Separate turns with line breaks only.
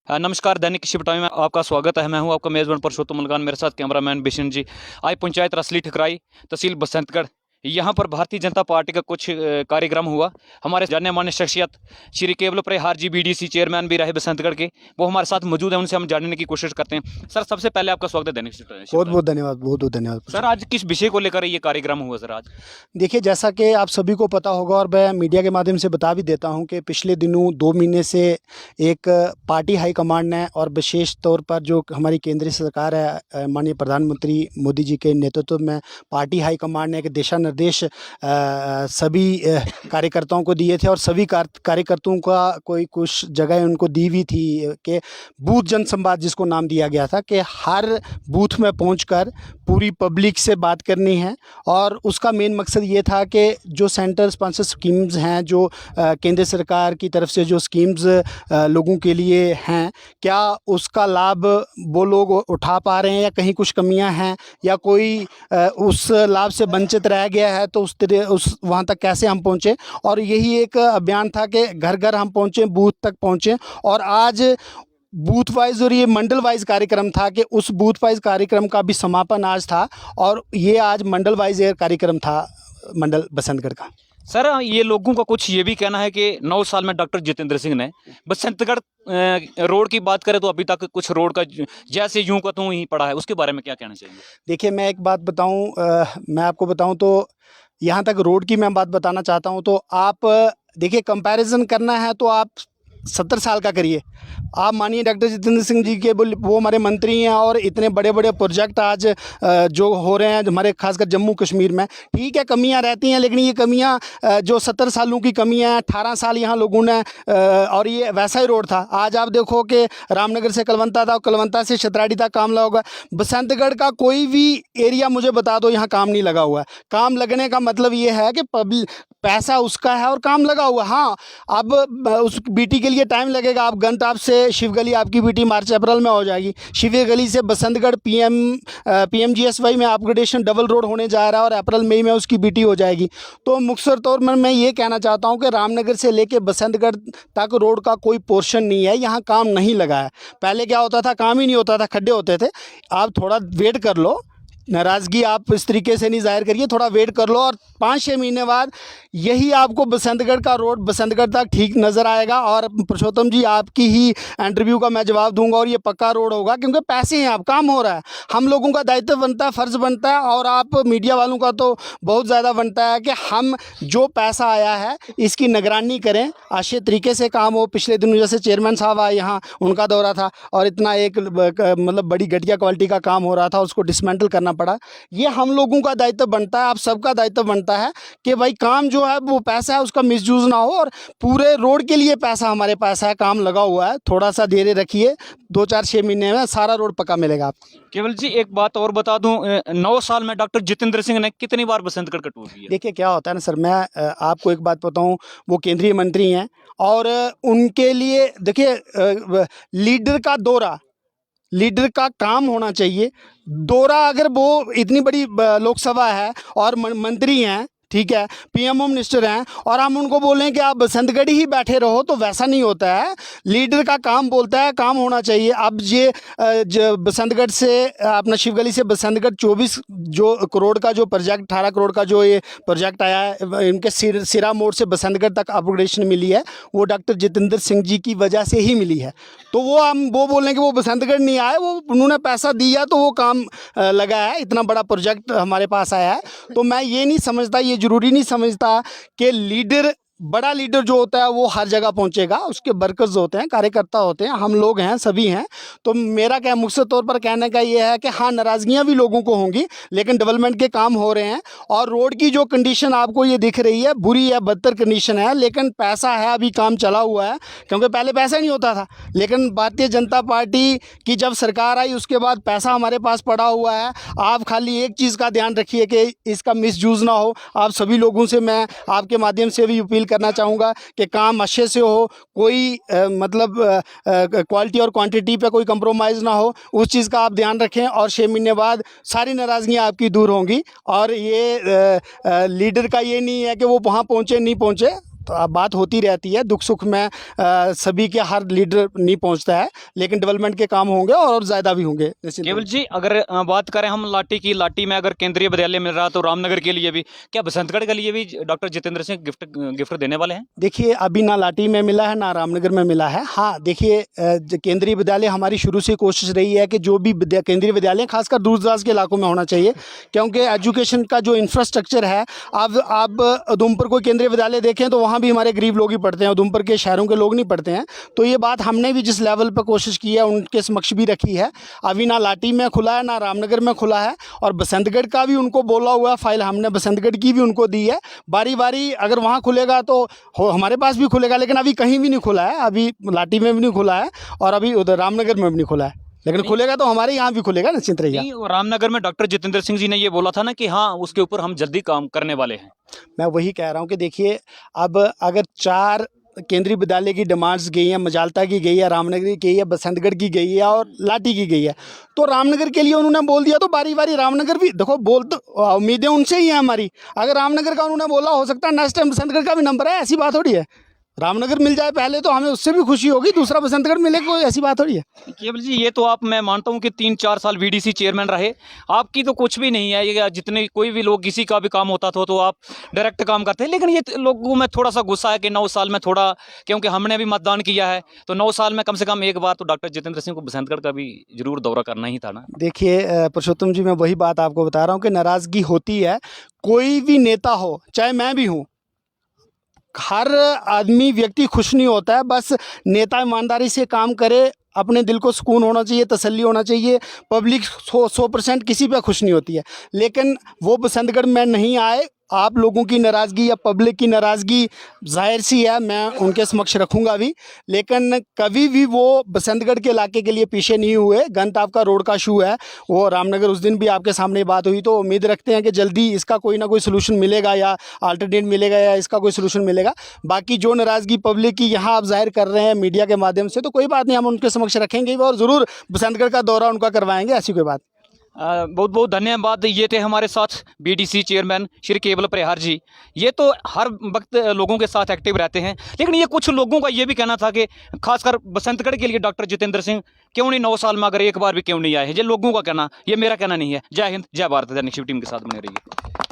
नमस्कार, दैनिक shift time में आपका स्वागत है। मैं हूं आपका मेज़बान परसोत्तम मलकान, मेरे साथ कैमरामैन बिशन जी। आज पंचायत रसली ठकराई, तहसील बसंतगढ़, यहाँ पर भारतीय जनता पार्टी का कुछ कार्यक्रम हुआ। हमारे जाने माने शख्सियत श्री केवल प्रहार जी बीडीसी चेयरमैन भी रहे बसंतगढ़ के, वो हमारे साथ मौजूद हैं, उनसे हम जानने की कोशिश करते हैं। सर, सबसे पहले आपका स्वागत है दैनिक शिफ्ट टाइम।
बहुत बहुत धन्यवाद, बहुत बहुत धन्यवाद
सर, आज किस विषय को लेकर ये कार्यक्रम हुआ सर? आज
देखिए, जैसा कि आप सभी को पता होगा और मैं मीडिया के माध्यम से बता भी देता हूं कि पिछले दिनों 2 महीने से एक पार्टी हाईकमांड ने और विशेष तौर पर जो हमारी केंद्रीय सरकार है, माननीय प्रधानमंत्री मोदी जी के नेतृत्व में पार्टी हाईकमांड ने एक दिशा निर्देश सभी कार्यकर्ताओं को दिए थे और सभी कार्यकर्ताओं का कोई कुछ जगह उनको दी हुई थी कि बूथ जनसंवाद जिसको नाम दिया गया था कि हर बूथ में पहुंचकर पूरी पब्लिक से बात करनी है। और उसका मेन मकसद ये था कि जो सेंटर स्पॉन्सर स्कीम्स हैं, जो केंद्र सरकार की तरफ से जो स्कीम्स लोगों के लिए हैं, क्या उसका लाभ वो लोग उठा पा रहे हैं या कहीं कुछ कमियां हैं या कोई उस लाभ से वंचित रह गया है, तो उस वहाँ तक कैसे हम पहुँचें। और यही एक अभियान था कि घर घर हम पहुँचें, बूथ तक पहुँचें। और आज बूथ वाइज और ये मंडल वाइज कार्यक्रम था कि उस बूथ वाइज कार्यक्रम का भी समापन आज था और ये आज मंडल वाइज कार्यक्रम था मंडल बसंतगढ़ का।
सर, ये लोगों का कुछ ये भी कहना है कि 9 साल में डॉक्टर जितेंद्र सिंह ने बसंतगढ़ रोड की बात करें तो अभी तक कुछ रोड का जैसे यूं का त्यों ही पड़ा है, उसके बारे में क्या कहना चाहिए?
देखिए, मैं एक बात बताऊं, मैं आपको बताऊं तो यहाँ तक रोड की मैं बात बताना चाहता हूं तो आप देखिए, कंपैरिजन करना है तो आप 70 साल का करिए। आप मानिए डॉक्टर जितेंद्र सिंह जी के वो हमारे मंत्री हैं और इतने बड़े बड़े प्रोजेक्ट आज जो हो रहे हैं हमारे खासकर जम्मू कश्मीर में, ठीक है कमियां रहती हैं, लेकिन ये कमियां जो 70 सालों की कमियां हैं, 18 साल यहाँ लोगों ने और ये वैसा ही रोड था। आज आप देखो कि रामनगर से कलवंता था, कलवंता से छतराड़ी तक काम लगा होगा। बसंतगढ़ का कोई भी एरिया मुझे बता दो यहाँ काम नहीं लगा हुआ है। काम लगने का मतलब ये है कि पैसा उसका है और काम लगा हुआ। हाँ, अब उस बीटी के लिए टाइम लगेगा। आप गनटाप से शिवगली आपकी बीटी मार्च अप्रैल में हो जाएगी। शिवगली से बसंतगढ़ PMGSY में अपग्रेडेशन डबल रोड होने जा रहा है और अप्रैल मई में उसकी बीटी हो जाएगी। तो मुख्तर तौर पर मैं ये कहना चाहता हूँ कि रामनगर से लेके बसंतगढ़ तक रोड का कोई पोर्शन नहीं है, यहाँ काम नहीं लगा है। पहले क्या होता था, काम ही नहीं होता था, खड्डे होते थे। आप थोड़ा वेट कर लो, नाराज़गी आप इस तरीके से नहीं जाहिर करिए, थोड़ा वेट कर लो और 5-6 महीने बाद यही आपको बसंतगढ़ का रोड बसंतगढ़ तक ठीक नज़र आएगा। और पुरुषोत्तम जी, आपकी ही इंटरव्यू का मैं जवाब दूंगा और ये पक्का रोड होगा, क्योंकि पैसे हैं, अब काम हो रहा है। हम लोगों का दायित्व बनता है, फ़र्ज़ बनता है, और आप मीडिया वालों का तो बहुत ज़्यादा बनता है कि हम जो पैसा आया है इसकी निगरानी करें, अच्छे तरीके से काम हो। पिछले दिनों जैसे चेयरमैन साहब आए यहाँ, उनका दौरा था और इतना एक मतलब बड़ी घटिया क्वालिटी का काम हो रहा था, उसको डिसमेंटल करना पड़ा। ये हम लोगों का दायित्व बनता है, आप सबका दायित्व बनता है कि भाई काम जो है वो पैसा है उसका मिसयूज ना हो। और पूरे रोड के लिए पैसा हमारे पास है, काम लगा हुआ है, थोड़ा सा धैर्य रखिए, 2-4-6 महीने में सारा रोड पक्का मिलेगा आपको।
केवल जी, एक बात और बता दूं, 9 साल में डॉक्टर जितेंद्र सिंह ने कितनी बार बसंतगढ़ का टूर किया?
देखिए, क्या होता है ना सर, मैं आपको एक बात बताऊं, वो केंद्रीय मंत्री हैं और उनके लिए देखिए लीडर का काम होना चाहिए। दौरा, अगर वो इतनी बड़ी लोकसभा है और मंत्री हैं, ठीक है, PM होम मिनिस्टर हैं, और हम उनको बोलें कि आप बसंतगढ़ ही बैठे रहो, तो वैसा नहीं होता है। लीडर का काम बोलता है, काम होना चाहिए। अब ये बसंतगढ़ से अपना शिवगली से बसंतगढ़ 24 करोड़ का जो प्रोजेक्ट, 18 करोड़ का जो ये प्रोजेक्ट आया है, इनके सिरा मोड़ से बसंतगढ़ तक अपग्रेडेशन मिली है, वो डॉक्टर जितेंद्र सिंह जी की वजह से ही मिली है। तो वो बोलें कि वो बसंतगढ़ नहीं आए, वो उन्होंने पैसा दिया तो वो काम लगा है, इतना बड़ा प्रोजेक्ट हमारे पास आया है। तो मैं ये नहीं समझता, ये ज़रूरी नहीं समझता कि बड़ा लीडर जो होता है वो हर जगह पहुंचेगा। उसके वर्कर्स होते हैं, कार्यकर्ता होते हैं, हम लोग हैं, सभी हैं। तो मेरा क्या मुख्य तौर पर कहने का ये है कि हाँ, नाराज़गियाँ भी लोगों को होंगी, लेकिन डेवलपमेंट के काम हो रहे हैं। और रोड की जो कंडीशन आपको ये दिख रही है, बुरी है, बदतर कंडीशन है, लेकिन पैसा है, अभी काम चला हुआ है, क्योंकि पहले पैसा नहीं होता था। लेकिन भारतीय जनता पार्टी की जब सरकार आई, उसके बाद पैसा हमारे पास पड़ा हुआ है। आप खाली एक चीज़ का ध्यान रखिए कि इसका मिसयूज़ ना हो। आप सभी लोगों से मैं आपके माध्यम से भी अपील करना चाहूँगा कि काम अच्छे से हो, कोई मतलब क्वालिटी और क्वांटिटी पे कोई कंप्रोमाइज़ ना हो, उस चीज़ का आप ध्यान रखें। और 6 महीने बाद सारी नाराज़गियाँ आपकी दूर होंगी। और ये लीडर का ये नहीं है कि वो वहाँ पहुँचे नहीं पहुँचे, तो अब बात होती रहती है, दुख सुख में सभी के हर लीडर नहीं पहुंचता है, लेकिन डेवलपमेंट के काम होंगे और ज़्यादा भी होंगे।
केवल जी, अगर बात करें हम लाटी की, लाटी में अगर केंद्रीय विद्यालय मिल रहा तो रामनगर के लिए भी, क्या बसंतगढ़ के लिए भी डॉक्टर जितेंद्र सिंह गिफ्ट देने वाले हैं?
देखिए, अभी ना लाटी में मिला है ना रामनगर में मिला है। हाँ देखिए, केंद्रीय विद्यालय हमारी शुरू से कोशिश रही है कि जो भी केंद्रीय विद्यालय खासकर दूर दराज के इलाकों में होना चाहिए, क्योंकि एजुकेशन का जो इंफ्रास्ट्रक्चर है, अब आप उधमपुर कोई केंद्रीय विद्यालय देखें तो वहाँ भी हमारे गरीब लोग ही पढ़ते हैं, उधमपुर के शहरों के लोग नहीं पढ़ते हैं। तो ये बात हमने भी जिस लेवल पर कोशिश की है उनके समक्ष भी रखी है। अभी ना लाटी में खुला है ना रामनगर में खुला है, और बसंतगढ़ का भी उनको बोला हुआ है, फाइल हमने बसंतगढ़ की भी उनको दी है। बारी बारी अगर वहाँ खुलेगा तो हमारे पास भी खुलेगा, लेकिन अभी कहीं भी नहीं खुला है, अभी लाटी में भी नहीं खुला है और अभी उधर रामनगर में भी नहीं खुला है, लेकिन खुलेगा तो हमारे यहाँ भी खुलेगा, निश्चिंत रहिए।
नहीं, रामनगर में डॉक्टर जितेंद्र सिंह जी ने ये बोला था ना कि हाँ, उसके ऊपर हम जल्दी काम करने वाले हैं।
मैं वही कह रहा हूँ कि देखिए, अब अगर 4 केंद्रीय विद्यालय की डिमांड्स गई हैं, मजालता की गई है, रामनगर की गई है, बसंतगढ़ की गई है और लाटी की गई है, तो रामनगर के लिए उन्होंने बोल दिया तो बारी बारी रामनगर भी देखो, बोल तो उम्मीदें उनसे ही हैं हमारी। अगर रामनगर का उन्होंने बोला, हो सकता है नेक्स्ट टाइम बसंतगढ़ का भी नंबर है, ऐसी बात थोड़ी है। रामनगर मिल जाए पहले तो हमें उससे भी खुशी होगी, दूसरा बसंतगढ़ मिले, कोई ऐसी बात थोड़ी है।
केवल जी, ये तो आप, मैं मानता हूँ कि 3-4 साल वीडीसी चेयरमैन रहे, आपकी तो कुछ भी नहीं है। ये जितने कोई भी लोग, किसी का भी काम होता था तो आप डायरेक्ट काम करते हैं, लेकिन ये लोगों में थोड़ा सा गुस्सा है कि 9 साल में थोड़ा, क्योंकि हमने भी मतदान किया है, तो 9 साल में कम से कम एक बार तो डॉक्टर जितेंद्र सिंह को बसंतगढ़ का भी जरूर दौरा करना ही था ना।
देखिए पुरुषोत्तम जी, मैं वही बात आपको बता रहा हूँ कि नाराज़गी होती है, कोई भी नेता हो, चाहे मैं भी हूँ, हर आदमी व्यक्ति खुश नहीं होता है। बस नेता ईमानदारी से काम करे, अपने दिल को सुकून होना चाहिए, तसल्ली होना चाहिए। पब्लिक 100% किसी पे खुश नहीं होती है, लेकिन वो बसंतगढ़ में नहीं आए, आप लोगों की नाराज़गी या पब्लिक की नाराज़गी जाहिर सी है, मैं उनके समक्ष रखूँगा भी, लेकिन कभी भी वो बसंतगढ़ के इलाके के लिए पीछे नहीं हुए। गंत आपका रोड का इशू है, वो रामनगर उस दिन भी आपके सामने बात हुई, तो उम्मीद रखते हैं कि जल्दी इसका कोई ना कोई सलूशन मिलेगा, या अल्टरनेट मिलेगा, या इसका कोई सलूशन मिलेगा। बाकी जो नाराज़गी पब्लिक की यहाँ आप जाहिर कर रहे हैं मीडिया के माध्यम से, तो कोई बात नहीं, हम उनके समक्ष रखेंगे और ज़रूर बसंतगढ़ का दौरा उनका करवाएंगे, ऐसी कोई बात।
बहुत बहुत धन्यवाद। ये थे हमारे साथ बीडीसी चेयरमैन श्री केवल परिहार जी। ये तो हर वक्त लोगों के साथ एक्टिव रहते हैं, लेकिन ये कुछ लोगों का ये भी कहना था कि खासकर बसंतगढ़ के लिए डॉक्टर जितेंद्र सिंह क्यों नहीं 9 साल में अगर एक बार भी क्यों नहीं आए हैं, ये लोगों का कहना, ये मेरा कहना नहीं है। जय हिंद, जय भारत। दैनिक शिव टीम के साथ बने रहिए।